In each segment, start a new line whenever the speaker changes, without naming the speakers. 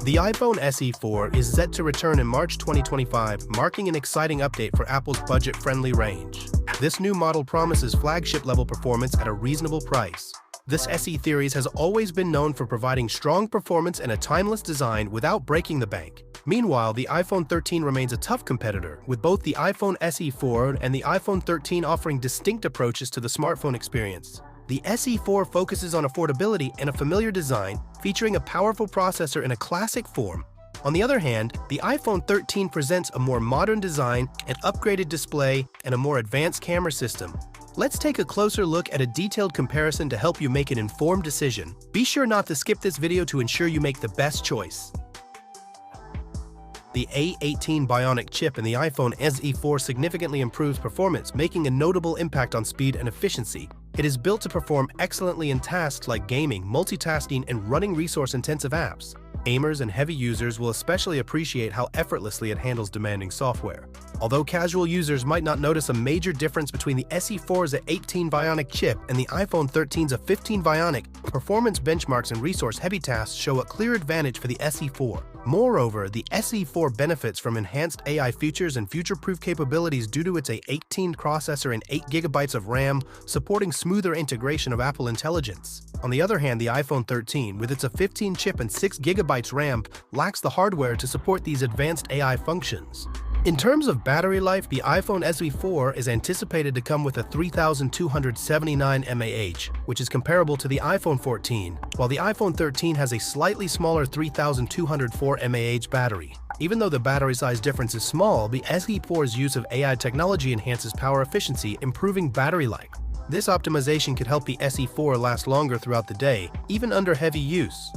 The iPhone SE4 is set to return in March 2025, marking an exciting update for Apple's budget-friendly range. This new model promises flagship-level performance at a reasonable price. This SE series has always been known for providing strong performance and a timeless design without breaking the bank. Meanwhile, the iPhone 13 remains a tough competitor, with both the iPhone SE4 and the iPhone 13 offering distinct approaches to the smartphone experience. The SE4 focuses on affordability and a familiar design, featuring a powerful processor in a classic form. On the other hand, the iPhone 13 presents a more modern design, an upgraded display, and a more advanced camera system. Let's take a closer look at a detailed comparison to help you make an informed decision. Be sure not to skip this video to ensure you make the best choice. The A18 Bionic chip in the iPhone SE4 significantly improves performance, making a notable impact on speed and efficiency. It is built to perform excellently in tasks like gaming, multitasking, and running resource-intensive apps. Gamers and heavy users will especially appreciate how effortlessly it handles demanding software. Although casual users might not notice a major difference between the SE4's A18 Bionic chip and the iPhone 13's A15 Bionic, performance benchmarks and resource-heavy tasks show a clear advantage for the SE4. Moreover, the SE4 benefits from enhanced AI features and future-proof capabilities due to its A18 processor and 8 GB of RAM, supporting smoother integration of Apple Intelligence. On the other hand, the iPhone 13, with its A15 chip and 6 GB RAM, lacks the hardware to support these advanced AI functions. In terms of battery life, the iPhone SE4 is anticipated to come with a 3,279 mAh, which is comparable to the iPhone 14, while the iPhone 13 has a slightly smaller 3,204 mAh battery. Even though the battery size difference is small, the SE4's use of AI technology enhances power efficiency, improving battery life. This optimization could help the SE4 last longer throughout the day, even under heavy use.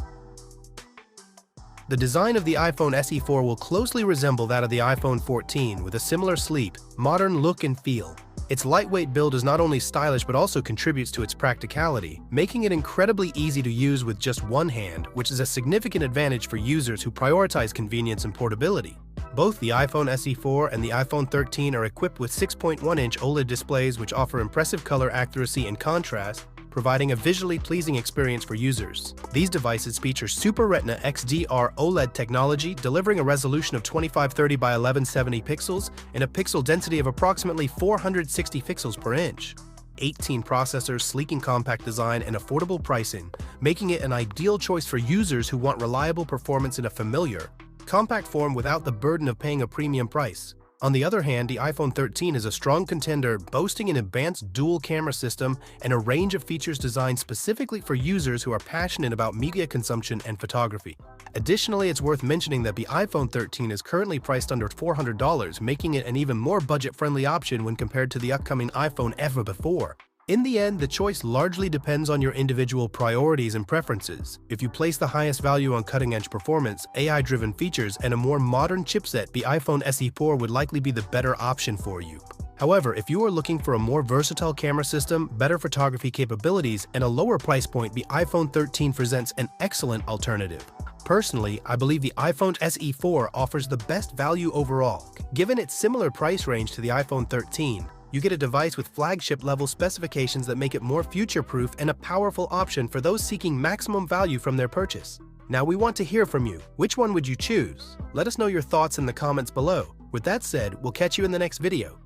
The design of the iPhone SE4 will closely resemble that of the iPhone 14, with a similar sleek, modern look and feel. Its lightweight build is not only stylish but also contributes to its practicality, making it incredibly easy to use with just one hand, which is a significant advantage for users who prioritize convenience and portability. Both the iPhone SE4 and the iPhone 13 are equipped with 6.1-inch OLED displays which offer impressive color accuracy and contrast, providing a visually pleasing experience for users. These devices feature Super Retina XDR OLED technology, delivering a resolution of 2530 by 1170 pixels and a pixel density of approximately 460 pixels per inch. 18 processors, sleek and compact design, and affordable pricing, making it an ideal choice for users who want reliable performance in a familiar, compact form without the burden of paying a premium price. On the other hand, the iPhone 13 is a strong contender, boasting an advanced dual camera system and a range of features designed specifically for users who are passionate about media consumption and photography. Additionally, it's worth mentioning that the iPhone 13 is currently priced under $400, making it an even more budget-friendly option when compared to the upcoming iPhone ever before. In the end, the choice largely depends on your individual priorities and preferences. If you place the highest value on cutting-edge performance, AI-driven features, and a more modern chipset, the iPhone SE4 would likely be the better option for you. However, if you are looking for a more versatile camera system, better photography capabilities, and a lower price point, the iPhone 13 presents an excellent alternative. Personally, I believe the iPhone SE4 offers the best value overall. Given its similar price range to the iPhone 13, you get a device with flagship-level specifications that make it more future-proof and a powerful option for those seeking maximum value from their purchase. Now we want to hear from you. Which one would you choose? Let us know your thoughts in the comments below. With that said, we'll catch you in the next video.